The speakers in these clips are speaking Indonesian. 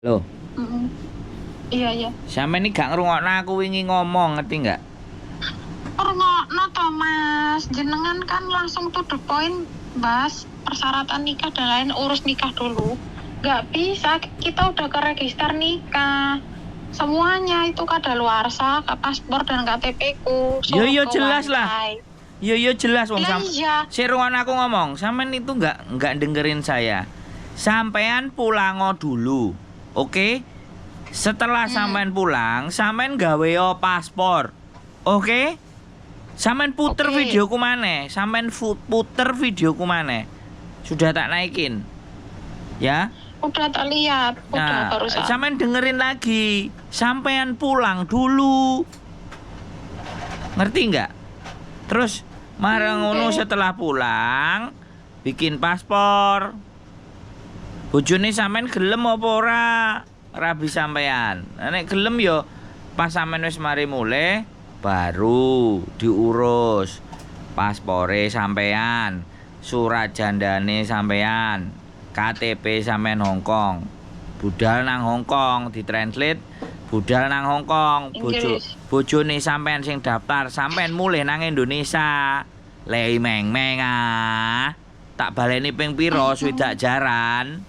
Loh, Mm-mm. Iya, iya. sampe ini gak ngrungokno aku wingi ngomong, ngerti nggak? Rungokno to, Mas. Jenengan kan langsung to the point, bahas persyaratan nikah dan lain, urus nikah dulu. Nggak bisa, kita udah ke register nikah. Semuanya itu kadaluarsa, ke paspor dan KTP ku. Yo Suruh yo ke jelas lah. Wancai. Yo jelas wong Lah iya. Si rungokno aku ngomong, sampean itu nggak dengerin saya. Sampean pulango dulu. Oke? Setelah sampean pulang, sampean gawe paspor. Oke? Sampean puter Oke. videoku maneh, sampean puter videoku maneh. Sudah tak naikin. Ya? Udah tak lihat, udah Nah, barusan. sampean dengerin lagi. Sampean pulang dulu. Ngerti nggak? Terus marang ngono setelah pulang bikin paspor. Bojone sampean gelem apa ora? Rabi sampean. Nek gelem yo pas sampean wis mari mulih baru diurus paspore sampean, surat jandane sampean, KTP sampean Hongkong. Budal nang Hongkong ditranslate budal nang Hongkong. Inggris. Bojone sampean sing daftar sampean mulih nang Indonesia. Lei meng-meng ah. Tak baleni ping piro swidak jaran.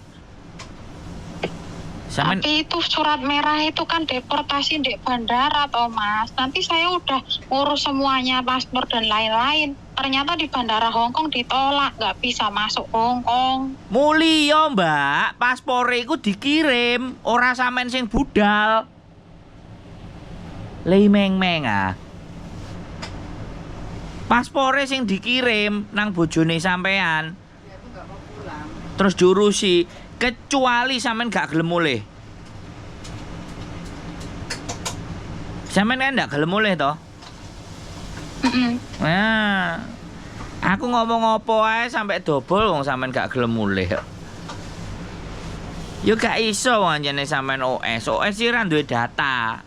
Sampean Tapi itu surat merah itu kan deportasi di bandara toh, Mas. Nanti saya udah ngurus semuanya, paspor dan lain-lain. Ternyata di bandara Hongkong ditolak, nggak bisa masuk Hongkong. muli yo mbak, paspore iku dikirim, ora sampean sing budal. Lei meng-meng ah. Paspore sing dikirim nang bojone sampean. Terus diurusi, kecuali sampean gak gelem mulih. Sampean kan gak gelem mulih toh? Nah, aku ngomong apa ae sampai dobol wong sampean gak gelem mulih. Yo gak iso wong anjene sampean OS. OS iki ora duwe data.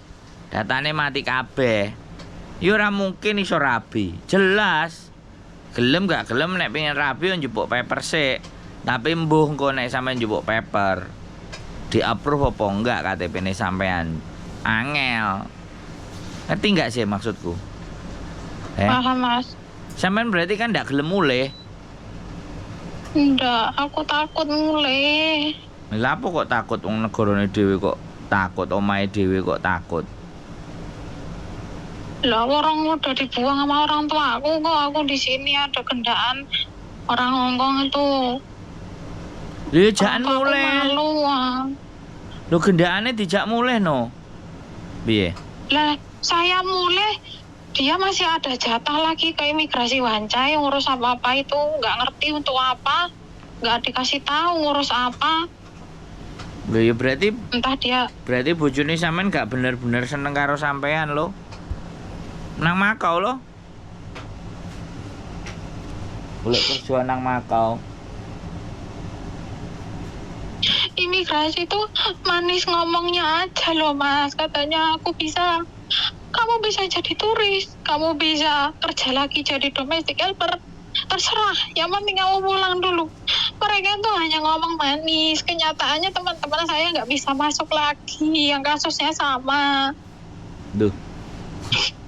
Datane mati kabeh. Yo ora mungkin iso rabi. Jelas. Gelem gak gelem nek pengen rabi yo njupuk paper sik. Tapi mbuh engko nek sampean njupuk paper di-approve apa enggak KTP-ne sampean. Angel. Ngerti enggak sih maksudku? Paham, Mas. Sampean berarti kan ndak gelem mulih. Enggak, aku takut mulai. Lha apa kok takut wong negarane dhewe kok takut, omahe dhewe kok takut. Lah orang udah dibuang sama orang tua aku kok, aku di sini ada gendaan orang Hongkong itu. Lha jakan Orang tua aku mulih. malu, ah. Lho gendakane dijak mulih no. Piye? Lah saya mulai, dia masih ada jatah lagi ke imigrasi Wancai, ngurus apa-apa itu nggak ngerti untuk apa, nggak dikasih tahu ngurus apa. Lho ya berarti Entah dia bojone sampean gak bener-bener seneng karo sampean lo. Nang Makau lo. Golek kerja nang Makau. imigrasi itu manis ngomongnya aja loh, Mas. Katanya kamu bisa jadi turis, kamu bisa kerja lagi jadi domestic helper, terserah, yang penting kamu pulang dulu. Mereka tuh hanya ngomong manis, kenyataannya teman-teman saya nggak bisa masuk lagi, yang kasusnya sama. Duh.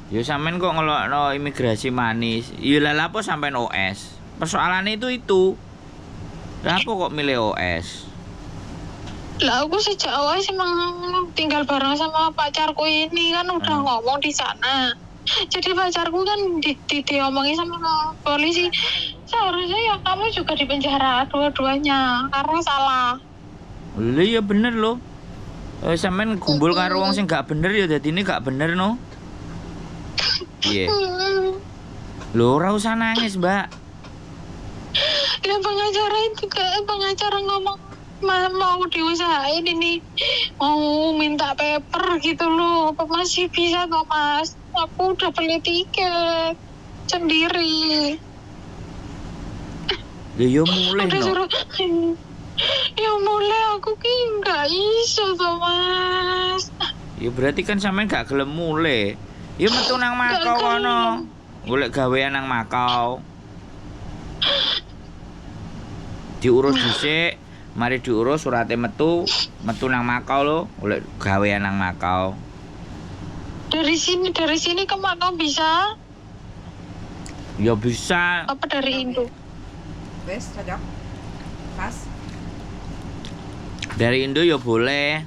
Yo sampean kok ngelokno imigrasi manis. Yo lha apa sampean OS? Persoalannya itu. Lah apa kok milih OS? Lah aku sejak awal sih emang tinggal bareng sama pacarku ini kan udah ngomong di sana. Jadi pacarku kan diomongin sama polisi, seharusnya ya kamu juga dipenjara dua-duanya karena salah. Lha ya bener loh. Sampean kumpul karo wong sing gak bener ya dadine gak bener no. Iya. Lho ora usah nangis, Mbak. Dan pengacara ngomong mau diusahain ini, mau minta paper gitu loh. Apa masih bisa toh, Mas? Aku udah beli tiket sendiri. Lha yo mulih Udah no. suruh ya mulai aku ki nggak iso toh, Mas. Ya berarti kan sampean gak gelem mulih. Ya metu nang Makau kono. Golek gawean nang Makau. Diurus dhisik, Mari diurus surate metu nang Makau lo, oleh gawean nang Makau. Dari sini ke Makau bisa? Ya bisa. Apa dari Indo? Wes, cocok. Pas. Dari Indo ya boleh.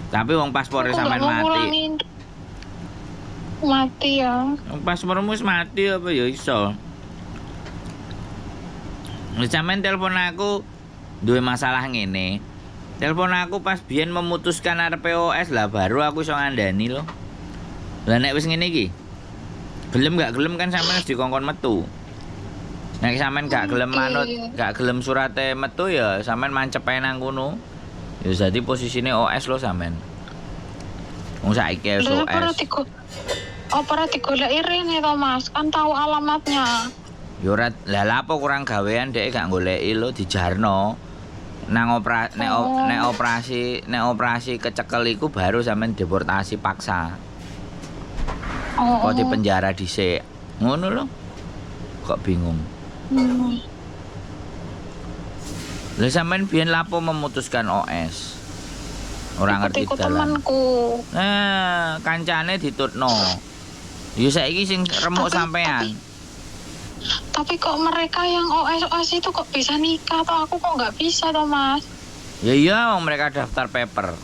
Tapi wong paspornya Aku nggak sampean mau mati. pulang Indo. Mati ya. Wong paspormu wis mati apa ya iso. Wis sampean telepon aku duwe masalah ngene. Telepon aku pas biyen memutuskan arep POS lah baru aku iso ngandani lho. Lah nek wis ngene iki. Gelem gak gelem kan sampean wis dikongkon metu. Nek sampean gak gelem manut, gak gelem surate metu ya sampean mancep ae nang kono. Ya dadi posisine OS lo sampean. Wong saiki wis Lah OS. ora digoleki rene to Mas, kan tahu alamatnya. Ya ora lah apa kurang gawean dhek gak goleki lo dijarno. Nang operasi kecekel iku baru sampean deportasi paksa. Oh. Kok di penjara dhisik. Ngono lho. Kok bingung. Lah sampean biyen lapo memutuskan OS? Ora ngerti Ikut dalan. temanku. Nah, kancane ditutno. Ya saiki sing remuk sampean. Tapi kok mereka yang OS itu kok bisa nikah toh aku kok nggak bisa toh Mas? Ya iya, wong mereka daftar paper.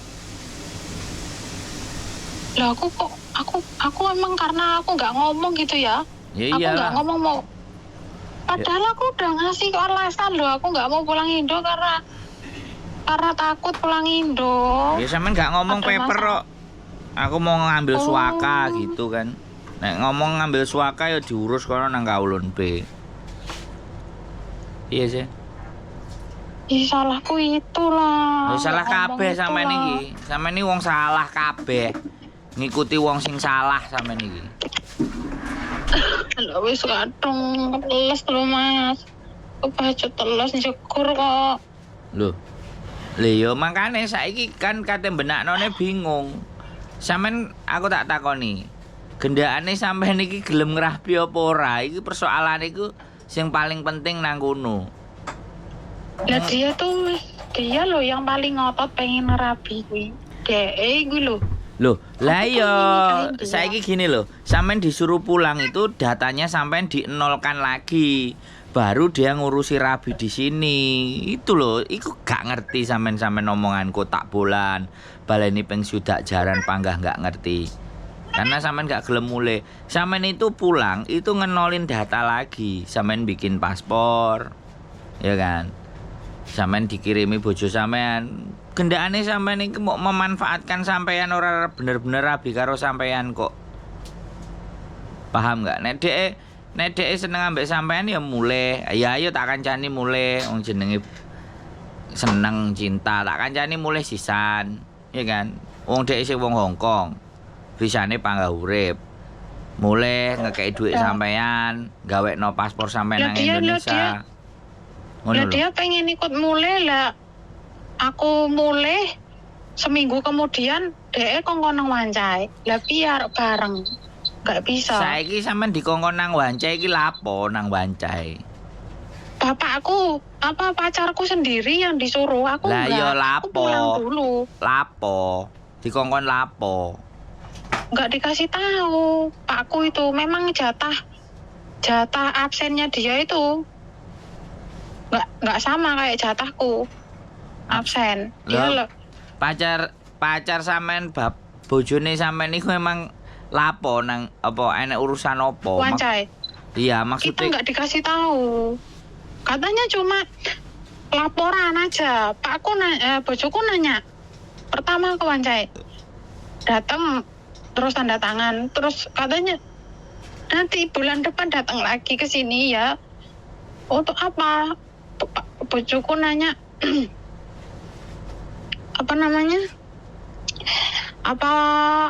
Lah aku emang karena aku nggak ngomong gitu ya. Ya Aku nggak iyalah. ngomong mau. Padahal aku udah ngasih alasan loh aku nggak mau pulang Indo karena takut pulang Indo. Ya sampean gak ngomong Ada paper masalah. kok. Aku mau ngambil Oh. suaka gitu kan. Nek ngomong ngambil suaka ya diurus kono nang Kaulon B. Iya sih. Ih salahku itulah. Ya salah Nggak ngomong kabeh sampean itulah. iki. Sampean iki wong salah kabeh. Ngikuti wong sing salah sampean iki. Lah wis kadung teles lho Mas. Kebacut teles jegur kok. Loh. Lha ya makane saiki kan kate benaknone bingung. Sampean aku tak takoni. Gendakane sampean iki gelem ngrabi apa ora? Iki persoalane iku sing paling penting nang kono. Lah dia loh yang paling ngotot pengen ngerabi kuwi. Dek kuwi lho. Loh, lah Aku ya pengen nikahin dia. saiki gini loh. Sampean disuruh pulang itu datanya sampean dienolkan lagi. Baru dia ngurusi rabi di sini. Itu loh, iku gak ngerti sampean omongan kotak bolan. Baleni pengsudak jaran panggah gak ngerti. Karena sampean gak gelem mulai. Sampean itu pulang itu ngenolin data lagi. Sampean bikin paspor. Ya kan? Sampean dikirimi bojo sampean. Gendakane sampean iki mau memanfaatkan sampean ora bener-bener rabi karo sampean kok. Paham gak? Nek dhek seneng ambek sampean ya mulai. Ya ayo tak kancani mulai wong jenenge seneng cinta tak kancani mulai sisan. Ya kan? Wong dhek sing wong Hongkong. Bisane panggah urip. Mulai ngekei duit sampean, gawekno paspor sampean nang Indonesia. Lah dia pengen ikut mulai lah. Aku mulai seminggu kemudian dhek kongkon nang Wancai. Lah biar bareng. Gak bisa. Saiki sampean dikongkon nang Wancai iki lapo nang Wancai? Bapakku, apa pacarku sendiri yang disuruh aku Lah enggak. ya Aku lapo. pulang dulu. Lapo? Dikongkon lapo? Enggak dikasih tahu. Pakku itu memang jatah absennya dia itu enggak sama kayak jatahku. Absen. Dia Loh, pacar sampean bojone sampean iku memang lapo nang apa enek urusan apa? Wancai. Iya, Kita maksudnya nggak dikasih tahu. Katanya cuma laporan aja. Bojoku nanya. Pertama ke Wancai. Datang terus tanda tangan. Terus katanya nanti bulan depan datang lagi ke sini ya. Untuk apa? Bojoku nanya apa namanya? Apa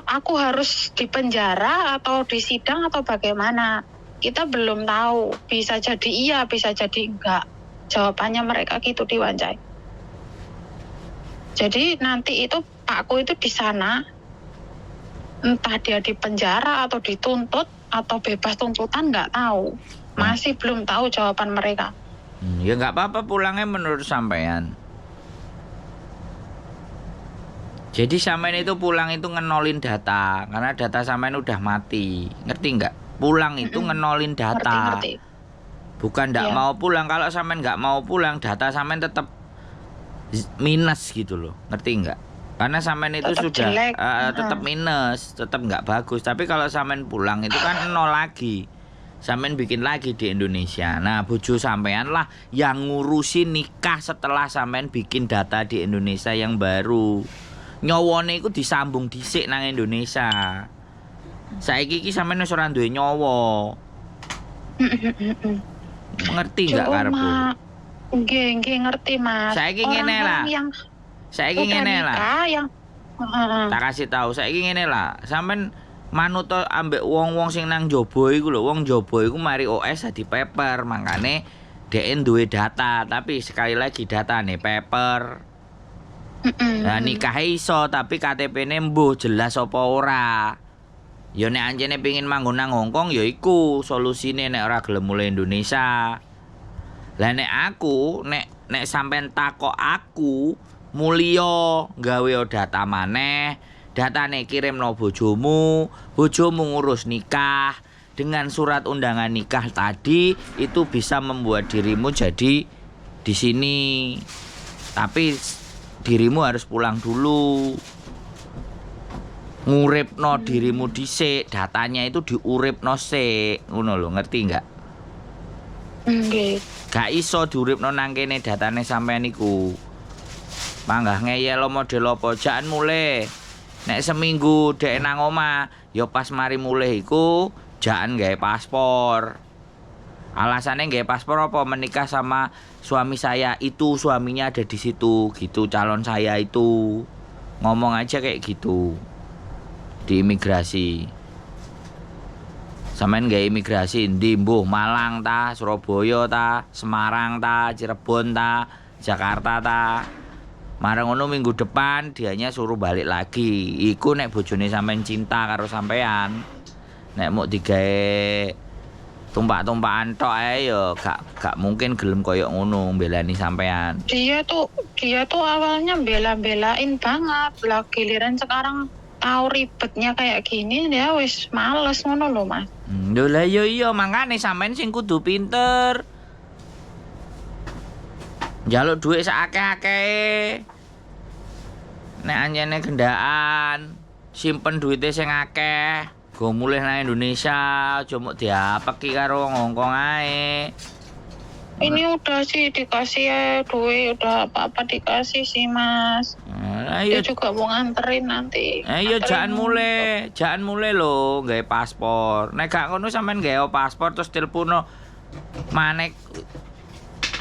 aku harus di penjara atau di sidang atau bagaimana? Kita belum tahu. Bisa jadi iya, bisa jadi enggak. Jawabannya mereka gitu di Wancai. Jadi nanti itu pakku itu di sana, entah dia di penjara atau dituntut atau bebas tuntutan nggak tahu. Masih belum tahu jawaban mereka. Ya nggak apa-apa pulangnya menurut sampean. Jadi sampean itu pulang itu ngenolin data karena data sampean udah mati. Ngerti nggak? Pulang itu ngenolin data. Ngerti. Bukan nggak Iya. mau pulang. Kalau sampean nggak mau pulang, data sampean tetap minus gitu loh. Ngerti nggak? Karena sampean itu Tetap sudah jelek. tetap minus, tetap nggak bagus. Tapi kalau sampean pulang itu kan nol lagi. Sampean bikin lagi di Indonesia. Nah, bojo sampean lah yang ngurusin nikah setelah sampean bikin data di Indonesia yang baru. Nyowone iku disambung dhisik nang Indonesia. Saiki iki sampean wis ora duwe nyawa. Ngerti nggak karepku? Nggih, ngerti, Mas. Saiki ngene lah. Orang-orang yang Saiki udah ngene lah. nikah yang Tak kasih tahu saiki ngene lah. Sampean manut ambek wong-wong sing nang jaba iku lho. Wong jaba iku mari OS dadi paper, makane dhek duwe data, tapi sekali lagi datane paper. Nah, nikah iso tapi KTP-ne mbuh jelas apa ora. Ya nek anjene pengin manggon nang Hongkong ya iku solusine nek ora gelem mulih Indonesia. Lah nek aku nek sampean takok aku mulya gawe data maneh, datane kirimno bojomu, bojomu ngurus nikah. Dengan surat undangan nikah tadi itu bisa membuat dirimu jadi di sini. Tapi dirimu harus pulang dulu. Nguripno dirimu dhisik, datanya itu diuripno sik. Ngono lho, ngerti enggak? nggih. Gak iso diuripno nang kene datane sampean iku. Panggah ngeyel model apa jan mulih. Nek seminggu dek nang omah, ya pas mari mulih iku jan gawe paspor. Alasannya gawe paspor apa? Menikah sama suami saya, itu suaminya ada di situ gitu, calon saya itu. Ngomong aja kayak gitu di imigrasi. Sampeyan gawe imigrasi ndi mbuh Malang ta, Surabaya ta, Semarang ta, Cirebon ta, Jakarta ta. Marang ngono minggu depan dianya suruh balik lagi. Iku nek bojone sampean cinta karo sampean. Nek mau digawe tumpak-tumpakan tok ae ya gak mungkin gelem koyo ngono mbelani sampean. Dia tuh awalnya bela-belain banget. Lah giliran sekarang tahu ribetnya kayak gini dia wis males ngono lho, Mas. Lho lah iya mangkane sampean sing kudu pinter. Njaluk dhuwit sakake-akehe. Nek anjene gendaan, simpen duwite sing akeh, go mulih nang Indonesia, aja mok diapeki karo wong Hongkong ae. Ini udah sih dikasih duit, udah apa-apa dikasih sih, Mas. Dia Ayo juga mau nganterin nanti. ayo jangan mulai lho gawe paspor. Nek gak ngono sampean gawe paspor terus telepono manek.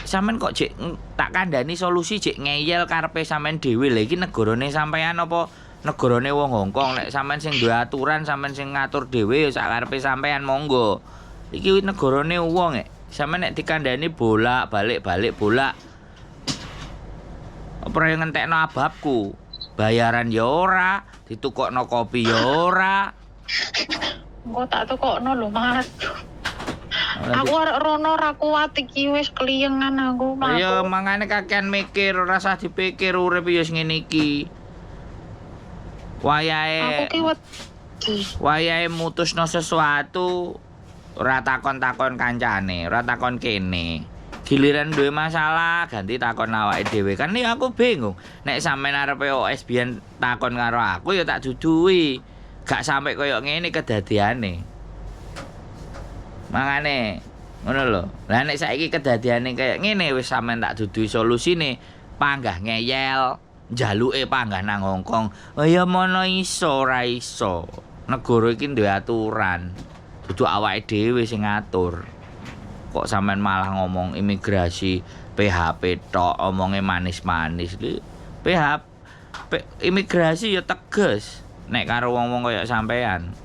Sampean kok jek tak kandhani solusi jek ngeyel karepe sampean dhewe. Lha iki negarane sampean apa negarane wong Hongkong? Nek sampean sing duwe aturan, sampean sing ngatur dhewe ya sak karepe sampean monggo. Iki negarane wong sampean nek dikandhani bolak-balik bolak. Apa yang ngentekno ababku? Bayaran ya ora, ditukokno kopi ya ora. Engko tak tukokno lho, Mas. Aku arek rono ra kuat iki wis kliyengan aku. Ya mangane kakean mikir, ora usah dipikir urip ya ngene iki. Aku Wayahe ki wedi. mutusno sesuatu ora takon-takon kancane, ora takon kene. Giliran duwe masalah ganti takon awake dhewe. Kan ya aku bingung. Nek sampean arep OS biyen takon karo aku ya tak duduhi. Gak sampai koyo ngene kedadiane. Mangane ngono lho. Lah nek saiki kedadiane kaya ngene wis sampean tak duduhi solusine, panggah ngeyel, njaluke panggah nang Hongkong. Oh ya mono iso ora iso. Negara iki duwe aturan. Dudu awake dhewe sing ngatur. Kok sampean malah ngomong imigrasi PHP tok, omonge manis-manis. Imigrasi ya tegas nek karo wong-wong kaya sampean.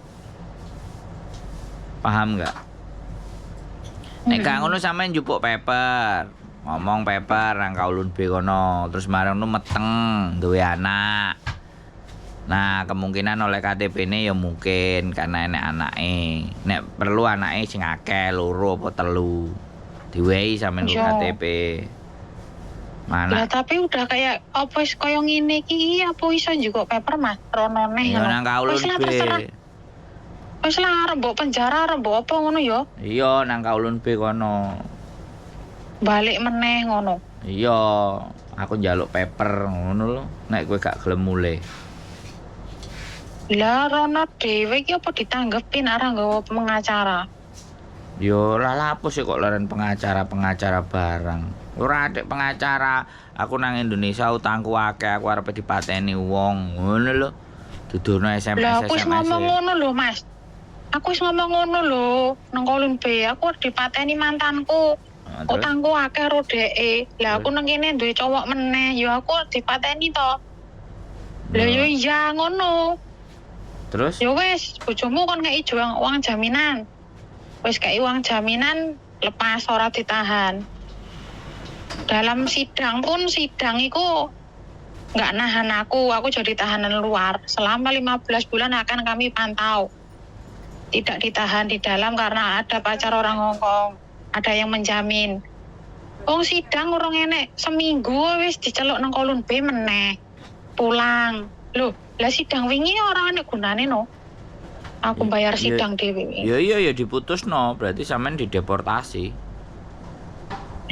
Paham enggak? Nek gak ngono sampean njupuk paper. Ngomong paper nang kaulun B kono, terus marang nu meteng duwe anak. Nah, kemungkinan oleh KTP-ne ya mungkin karena enek anake. Nek perlu anake sing akeh, loro apa telu. Diwehi sampean Iya. KTP. Lah Mana? tapi udah kayak apa wis kaya ngene iki apa iso juga paper Mas rono neh Ya ngono. nang kaulun Wis lah B. terserah. Wis lah arep mbok penjara arep mbok apa ngono ya. Iya nang kaulun B kono. Balik meneh ngono. Iya, aku njaluk paper ngono lho. Nek kowe gak gelem mulih. Lah rono dhewe iki apa ditanggepin arah nggawa pengacara. Yo lah lapo sih kok leren pengacara barang. Ora adek pengacara, aku nang Indonesia utangku akeh, aku arep dipateni wong. Ngono lho. Dudono SMS. Lah aku wis ngomong ngono lho Mas. Aku wis ngomong ngono lho nang kolon B aku dipateni mantanku. Terus? Utangku akeh ro dheke. Lah aku nang kene duwe cowok meneh, ya aku dipateni to. Lah yo iya ngono. Terus? Ya wis, bojomu kon ngeki uang jaminan. Wis kei uang jaminan lepas ora ditahan. Dalam sidang pun sidang iku nggak nahan aku jadi tahanan luar. Selama 15 bulan akan kami pantau. Tidak ditahan di dalam karena ada pacar orang Hongkong. Ada yang menjamin. Wong sidang urung enek seminggu wis diceluk nang kolon B meneh. Pulang. Loh, lah sidang wingi ora enek gunane no. Aku bayar sidang dhewe. Iya diputusno, berarti sampean dideportasi.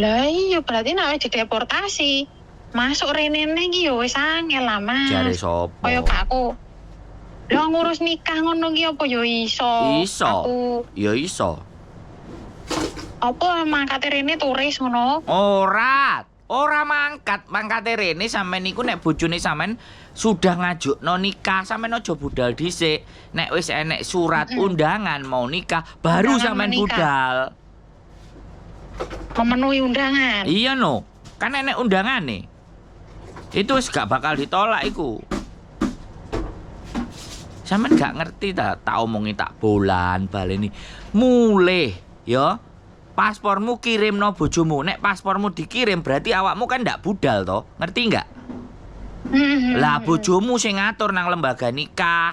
Lah iya berarti nek wis dideportasi. Masuk rene iki ya wis angel lah Mas. Jare sapa? Kaya pakku. Lah ngurus nikah ngono ki apa ya iso. Iso. Aku Ya iso. apa mangkate rene turis ngono. Ora mangkate rene sampean niku nek bojone sampean sudah ngajukno nikah, sampean aja budal dhisik. Nek wis enek surat undangan mau nikah, baru Undangan sampean menikah. budal. Memenuhi undangan. Iya no, kan enek undangane. Itu wis gak bakal ditolak iku. Sampean gak ngerti tak omongi tak bolan baleni. Mulih, ya. Paspormu kirimno bojomu. Nek paspormu dikirim berarti awakmu kan ndak budal toh. Ngerti nggak? Lah bojomu sing ngatur nang lembaga nikah.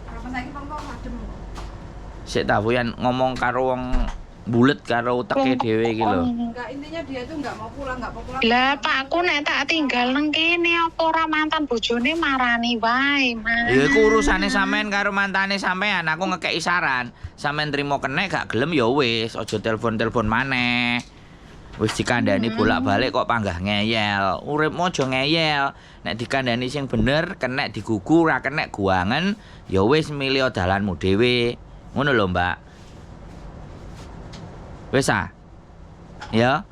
Apa saiki pengko adem. Sik ta Buyan ngomong karo wong bulet karo uteke dhewe iki lho. Enggak, intinya dia tuh enggak mau pulang. Lah pakku nek tak tinggal nang kene apa ora mantan bojone marani wae, Mas. Ya iku urusane sampean karo mantane sampean. Aku ngekeki saran. Sampean trimo kenek gak gelem ya wis, aja telepon-telepon maneh. Wis dikandani bolak-balik kok panggah ngeyel. Uripmu aja ngeyel. Nek dikandani sing bener, kenek digugu, ora kenek guangen, ya wis milih dalanmu dhewe. Ngono lho, Mbak. Wis ah. Ya.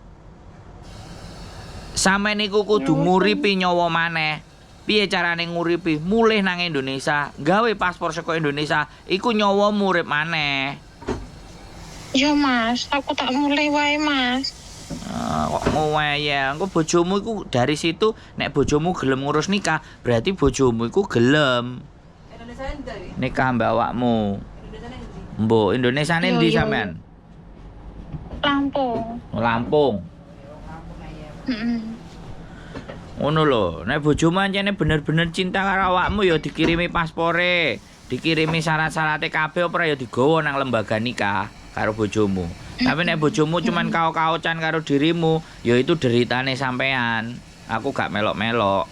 Sampeyan iku kudu nguripi nyawa maneh. Piye carane nguripi? Mulih nang Indonesia, gawe paspor saka Indonesia, iku nyawa urip maneh. Ya Mas, aku tak mulai wae Mas. Kok ngeyel. Engko bojomu iku dari situ nek bojomu gelem ngurus nikah, berarti bojomu iku gelem Indonesia ndi? nikah mbak awakmu. Indonesia ndi? Mbok, Indonesiane Yo, ndi yo. sampean? Lampung. Lampung. Lampung aja. Heeh. Ngono lho, nek bojomu ancene bener-bener cinta karo awakmu ya dikirimi paspore, dikirimi syarat-syarate kabeh ora ya digawa nang lembaga nikah karo bojomu. Tapi nek bojomu cuman kau-kaucan karo dirimu, ya itu deritane sampean. Aku gak melok-melok.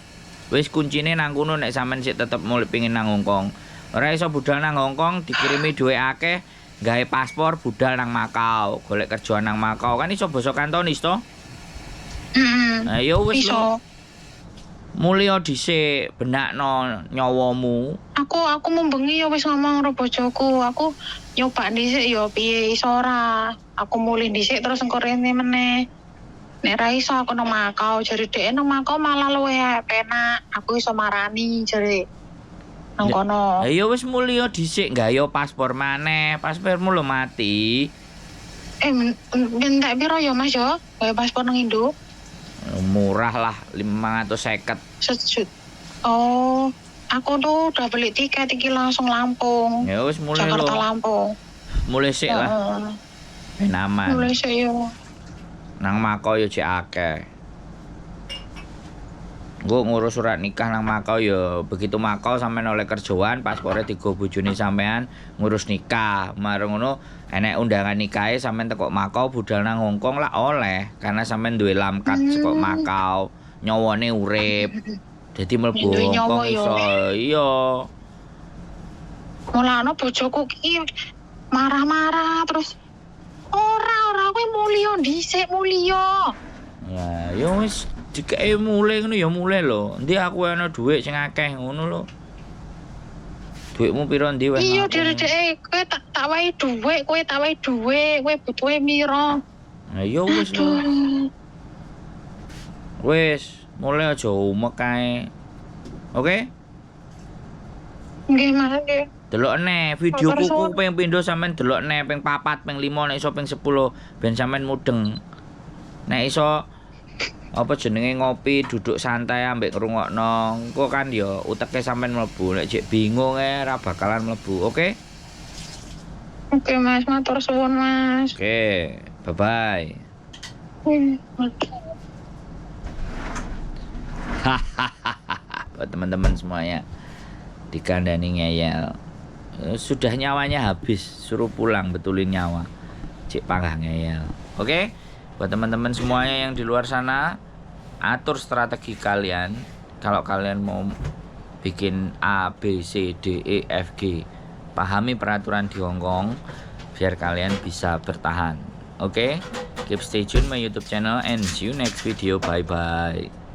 Wis kuncine nang kono nek sampean sik tetep mulih pengin nang Hongkong. Ora iso budal nang Hongkong, dikirimi duwe akeh, gawe paspor budal nang Makau, golek kerja nang Makau. Kan iso basa Kantonis to? Heeh. Nah, ya wis lho. Iso. Mulya dhisik benakno nyawamu. Aku membengi ya wis ngomong karo bojoku. Aku nyoba dhisik ya piye iso ora. Aku mulih dhisik terus engko rene meneh. Nek ra iso aku nang Makau, jare dhek nang Makau malah luwih penak. Aku iso marani jare. Nang kono. Ya wis mulya dhisik nggayo paspor maneh. Paspormu lho mati. Minta piro ya Mas yo? Gawe paspor nang Indo? Murah lah 550. Sejut. Oh, aku tuh udah beli tiket iki langsung Lampung. Ya wis mulai Jakarta lho. Lampung. Mulai sik lah. Heeh. Ben aman. Mulai sik yo. Nang Makau yo jek akeh. Engko ngurus surat nikah nang Makau ya begitu Makau sampean oleh kerjaan paspore digo bojone sampean ngurus nikah. Mareng ngono enek undangan nikahe sampean teko Makau budal nang Hongkong lah oleh karena sampean duwe lamkat saka Makau. Nyawane urip. Dadi mlebu Duwe nyawa Hongkong ya. iso. Iya. Mulane bojoku ki marah-marah terus ora kowe mulya dhisik mulya. Ya wis dikeke mulai ngono ya mulai lho. Endi aku ana dhuwit sing akeh ngono lho. Dhuwitmu piro ndi wis? Iya dhewe kowe tak wae dhuwit, kowe butuhe mira. Nah ya wis lho. Aduh. Wis, mulai aja umek kae. Oke? Nggih Mas nggih. Delok neh videoku ku ping pindho sampean delok neh ping 4, ping 5 nek iso ping 10 ben sampean mudeng. Nek iso apa jenenge ngopi duduk santai ambek ngrungokno. Engko kan ya uteke sampean mlebu. Nek jek bingung ora bakalan mlebu. Oke? Oke Mas, matur suwun Mas. Oke, bye-bye. Buat teman-teman semuanya dikandani ngeyel. Sudah nyawanya habis, suruh pulang betulin nyawa. Cek panggah ngeyel. Oke? Buat teman-teman semuanya yang di luar sana, atur strategi kalian. Kalau kalian mau bikin A, B, C, D, E, F, G, pahami peraturan di Hongkong biar kalian bisa bertahan. Oke? Keep stay tune my YouTube channel and see you next video. Bye bye.